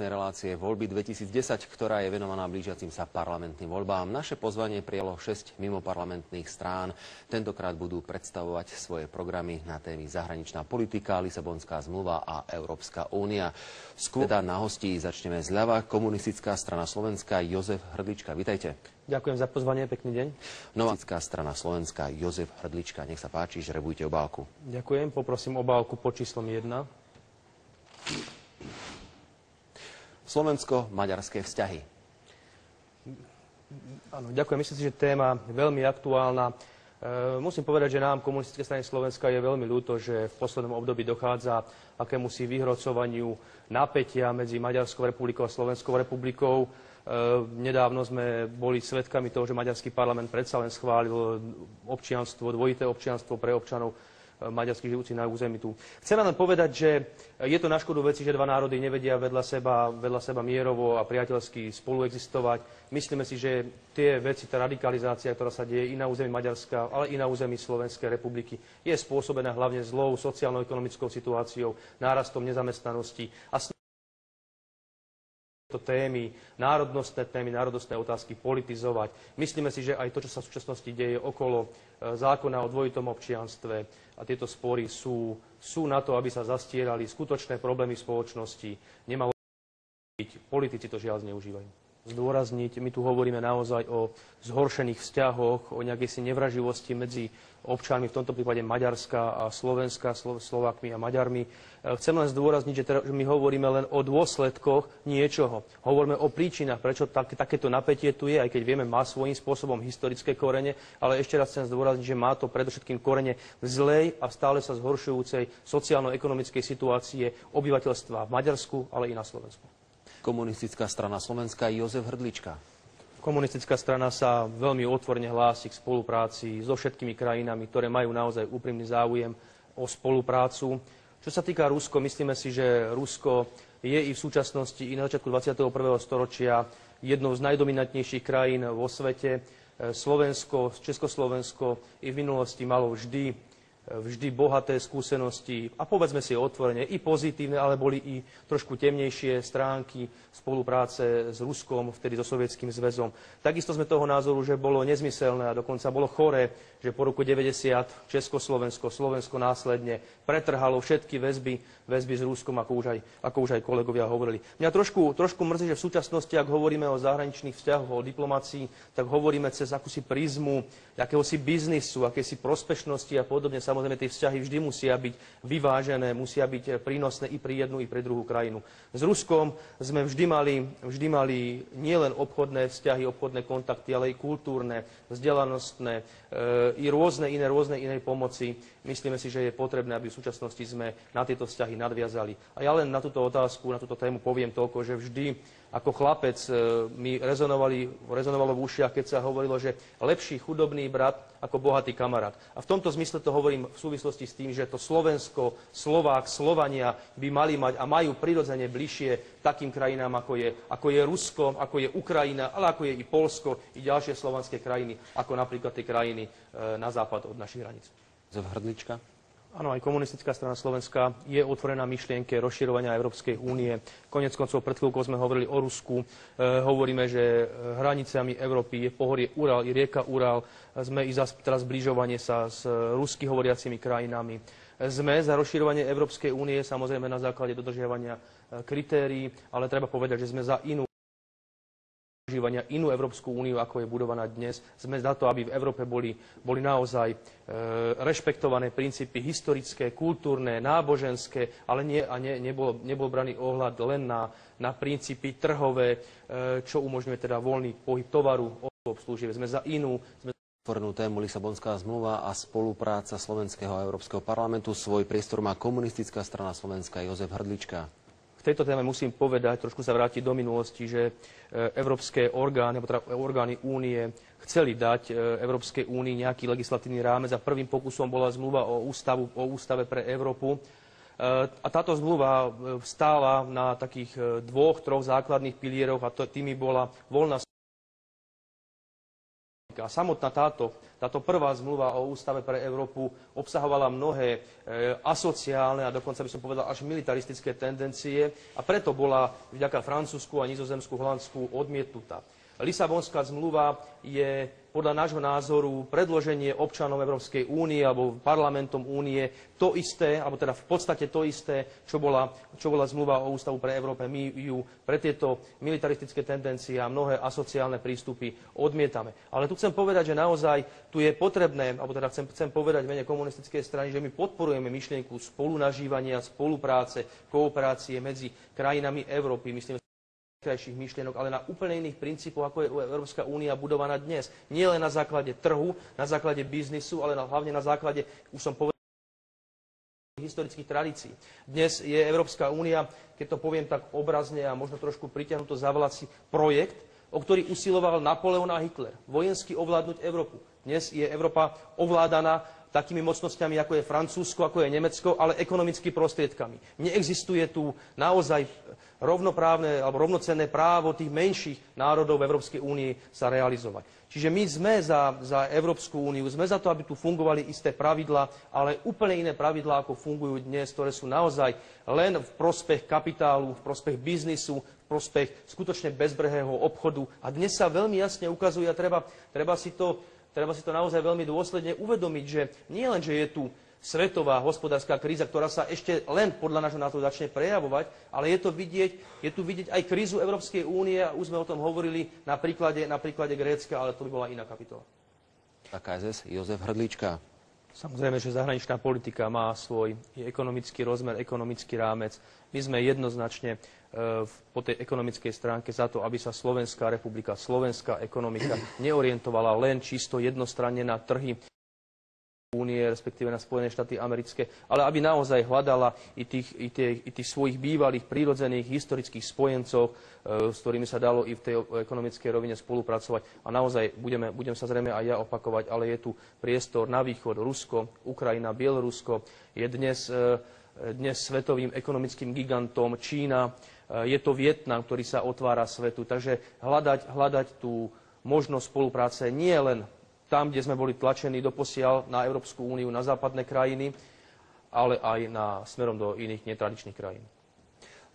dnešnej relácie Voľby 2010, ktorá je venovaná blížiacim sa parlamentným voľbám. Naše pozvanie prijalo 6 mimoparlamentných strán. Tentokrát budú predstavovať svoje programy na témy zahraničná politika, Lisabonská zmluva a Európska únia. Skôr teda na hostí začneme zľava. Komunistická strana Slovenska Jozef Hrdlička. Vitajte. Ďakujem za pozvanie, pekný deň. Komunistická strana Slovenska Jozef Hrdlička. Nech sa páči, žrebujte obálku. Ďakujem, poprosím obálku pod číslom 1. Slovensko-maďarské vzťahy. Áno, ďakujem. Myslím si, že téma je veľmi aktuálna. Musím povedať, že nám, Komunistickej strane Slovenska, je veľmi ľúto, že v poslednom období dochádza akémusi vyhrocovaniu napätia medzi Maďarskou republikou a Slovenskou republikou. Nedávno sme boli svedkami toho, že maďarský parlament predsa len schválil občianstvo, dvojité občianstvo pre občanov maďarských žijúcich na území tu. Chcem len povedať, že je to na škodu veci, že dva národy nevedia vedľa seba mierovo a priateľsky spoluexistovať. Myslíme si, že tie veci, tá radikalizácia, ktorá sa deje i na území Maďarska, ale i na území Slovenskej republiky, je spôsobená hlavne zlou sociálno-ekonomickou situáciou, nárastom nezamestnanosti a témy, národnostné otázky politizovať. Myslíme si, že aj to, čo sa v súčasnosti deje okolo zákona o dvojitom občianstve a tieto spory sú na to, aby sa zastierali skutočné problémy spoločnosti. Nemalo byť, politici to žiaľ zneužívajú. Zdôrazniť, my tu hovoríme naozaj o zhoršených vzťahoch, o nejakej si nevraživosti medzi občanmi, v tomto prípade Maďarska a Slovenska, Slovákmi a Maďarmi. Chcem len zdôrazniť, že my hovoríme len o dôsledkoch niečoho. Hovoríme o príčinách, prečo takéto napätie tu je, aj keď vieme, má svojím spôsobom historické korene, ale ešte raz chcem zdôrazniť, že má to predovšetkým korene v zlej a stále sa zhoršujúcej sociálno-ekonomickej situácie obyvateľstva v Maďarsku, ale i na Slovensku. Komunistická strana Slovenska Jozef Hrdlička. Komunistická strana sa veľmi otvorene hlási k spolupráci so všetkými krajinami, ktoré majú naozaj úprimný záujem o spoluprácu. Čo sa týka Rusko, myslíme si, že Rusko je i v súčasnosti, i na začiatku 21. storočia jednou z najdominantnejších krajín vo svete. Slovensko, Československo i v minulosti malo vždy bohaté skúsenosti a povedzme si otvorene, i pozitívne, ale boli i trošku temnejšie stránky spolupráce s Ruskom, vtedy so Sovietským zväzom. Takisto sme toho názoru, že bolo nezmyselné a dokonca bolo choré, že po roku 90 Československo, Slovensko následne pretrhalo všetky väzby s Ruskom, ako už aj kolegovia hovorili. Mňa trošku mrzí, že v súčasnosti, ak hovoríme o zahraničných vzťahoch, o diplomácii, tak hovoríme cez akúsi prízmu akéhosi biznisu, akési prospešnosti a podobne. Samozrejme, tie vzťahy vždy musia byť vyvážené, musia byť prínosné i pre jednu, i pre druhú krajinu. S Ruskom sme vždy mali nielen obchodné vzťahy, obchodné kontakty, ale i kultúrne, vzdelanostné, i rôzne inej pomoci. Myslíme si, že je potrebné, aby v súčasnosti sme na tieto vzťahy nadviazali. A ja len na túto otázku, na túto tému poviem toľko, že vždy ako chlapec mi rezonovalo v ušiach, keď sa hovorilo, že lepší chudobný brat ako bohatý kamarát. A v tomto zmysle to hovorím v súvislosti s tým, že to Slovensko, Slovák, Slovania by mali mať a majú prirodzene bližšie takým krajinám, ako je Rusko, ako je Ukrajina, ale ako je i Poľsko, i ďalšie slovanské krajiny, ako napríklad tie krajiny na západ od našich hraníc. Jozef Hrdlička. Áno, aj Komunistická strana Slovenska je otvorená myšlienke rozširovania Európskej únie. Koniec koncov pred chvíľkou sme hovorili o Rusku. Hovoríme, že hranicami Európy je pohorie Ural i rieka Ural. Sme i za teraz zbližovanie sa s rusky hovoriacimi krajinami. Sme za rozširovanie Európskej únie, samozrejme na základe dodržiavania kritérií, ale treba povedať, že sme za inú Európsku úniu, ako je budovaná dnes. Sme za to, aby v Európe boli naozaj rešpektované princípy historické, kultúrne, náboženské, ale nebol braný ohľad len na princípy trhové, čo umožňuje teda voľný pohyb tovaru, osôb, služieb. Sme za inú. Otvorenú tému Lisabonská zmluva a spolupráca Slovenského a Európskeho parlamentu. Svoj priestor má Komunistická strana Slovenska Jozef Hrdlička. V tejto téme musím povedať, trošku sa vrátiť do minulosti, že európske orgány, alebo teda orgány únie chceli dať Európskej únii nejaký legislatívny rámec a prvým pokusom bola zmluva o ústave pre Európu. A táto zmluva stála na takých troch základných pilieroch a tými bola voľná A samotná táto prvá zmluva o ústave pre Európu obsahovala mnohé asociálne a dokonca by som povedal až militaristické tendencie a preto bola vďaka Francúzsku a Nizozemsku, Holandsku odmietnutá. Lisabonská zmluva je podľa nášho názoru predloženie občanom Európskej únie alebo parlamentom únie to isté, alebo teda v podstate to isté, čo bola zmluva o ústavu pre Európe. My ju pre tieto militaristické tendencie a mnohé asociálne prístupy odmietame. Ale tu chcem povedať, že naozaj tu je potrebné, alebo teda chcem povedať v mene komunistickej strany, že my podporujeme myšlienku spolunažívania, spolupráce, kooperácie medzi krajinami Európy. Myslím, krajších myšlienok, ale na úplne iných princípoch, ako je Európska únia budovaná dnes. Nie len na základe trhu, na základe biznisu, ale hlavne na základe, už som povedal, historických tradícií. Dnes je Európska únia, keď to poviem tak obrazne a možno trošku pritiahnuto za vlasy, projekt, o ktorý usiloval Napoleon a Hitler. Vojensky ovládnuť Európu. Dnes je Európa ovládaná takými mocnosťami, ako je Francúzsko, ako je Nemecko, ale ekonomicky prostriedkami. Neexistuje tu naozaj rovnoprávne alebo rovnocenné právo tých menších národov v Európskej únii sa realizovať. Čiže my sme za Európsku úniu, sme za to, aby tu fungovali isté pravidlá, ale úplne iné pravidlá, ako fungujú dnes, ktoré sú naozaj len v prospech kapitálu, v prospech biznisu, v prospech skutočne bezbrehého obchodu. A dnes sa veľmi jasne ukazuje a treba si to naozaj veľmi dôsledne uvedomiť, že nie len, že je tu svetová hospodárska kríza, ktorá sa ešte len podľa nášho názoru začne prejavovať, ale je tu vidieť aj krízu Európskej únie a už sme o tom hovorili na príklade Grécka, ale to by bola iná kapitola. A KSS, Jozef Hrdlička. Samozrejme, že zahraničná politika má svoj ekonomický rozmer, ekonomický rámec. My sme jednoznačne po tej ekonomickej stránke za to, aby sa Slovenská republika, slovenská ekonomika neorientovala len čisto jednostranne na trhy únie, respektíve na Spojené štáty americké, ale aby naozaj hľadala i tých svojich bývalých prírodzených historických spojencov, s ktorými sa dalo i v tej ekonomickej rovine spolupracovať. A naozaj budem sa zrejme aj ja opakovať, ale je tu priestor na východ, Rusko, Ukrajina, Bielorusko, je dnes svetovým ekonomickým gigantom Čína, je to Vietnam, ktorý sa otvára svetu. Takže hľadať tú možnosť spolupráce nie len tam, kde sme boli tlačení doposiaľ na Európsku úniu, na západné krajiny, ale aj smerom do iných netradičných krajín.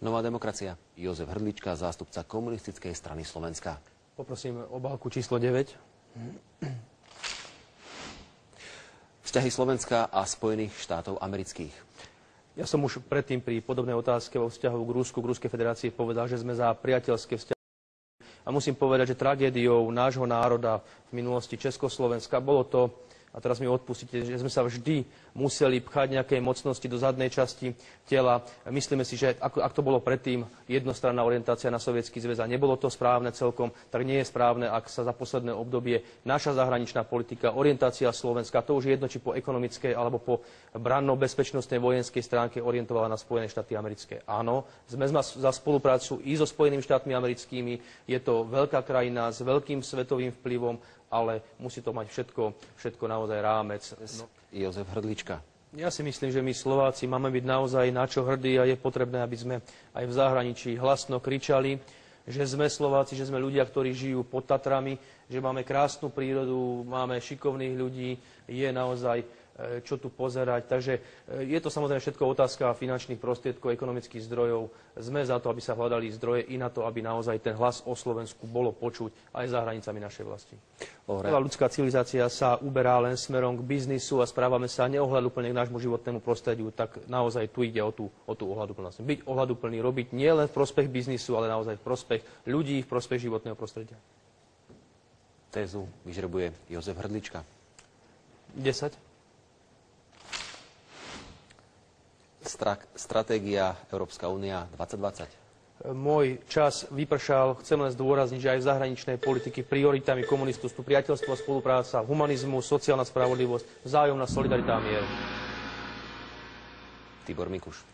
Nová demokracia. Jozef Hrdlička, zástupca Komunistickej strany Slovenska. Poprosím obálku číslo 9. Vzťahy Slovenska a Spojených štátov amerických. Ja som už predtým pri podobnej otázke vo vzťahu k Rusku, k Ruskej federácii povedal, že sme za priateľské vzťahy. A musím povedať, že tragédiou nášho národa v minulosti Československa bolo to, a teraz mi odpustíte, že sme sa vždy museli pchať nejakej mocnosti do zadnej časti tela. Myslíme si, že ak to bolo predtým jednostranná orientácia na Sovietsky zväz a nebolo to správne celkom, tak nie je správne, ak sa za posledné obdobie naša zahraničná politika, orientácia Slovenska, to už je jedno, či po ekonomickej alebo po branno-bezpečnostnej vojenskej stránke orientovala na Spojené štáty americké. Áno, sme za spoluprácu i so Spojenými štátmi americkými, je to veľká krajina s veľkým svetovým vplyvom, ale musí to mať všetko naozaj rámec. No. Jozef Hrdlička. Ja si myslím, že my Slováci máme byť naozaj na čo hrdí a je potrebné, aby sme aj v zahraničí hlasno kričali, že sme Slováci, že sme ľudia, ktorí žijú pod Tatrami, že máme krásnu prírodu, máme šikovných ľudí, je naozaj čo tu pozerať. Takže je to samozrejme všetko otázka finančných prostriedkov, ekonomických zdrojov. Sme za to, aby sa hľadali zdroje i na to, aby naozaj ten hlas o Slovensku bolo počuť aj za hranicami našej vlasti. Celá ľudská civilizácia sa uberá len smerom k biznisu a správame sa neohľaduplne k nášmu životnému prostrediu, tak naozaj tu ide o tú ohľaduplnosť. Byť ohľaduplný, robiť nie len v prospech biznisu, ale naozaj v prospech ľudí, v prospech životného prostredia. Tézu vyžrebuje Jozef Hrdlička. 10. Stratégia Európska únia 2020. Môj čas vypršal. Chcem len zdôrazniť, že aj v zahraničnej politike prioritami komunistu sú priateľstvo, spolupráca, humanizmus, sociálna spravodlivosť, vzájomná solidarita a mier. Tibor Mikuš.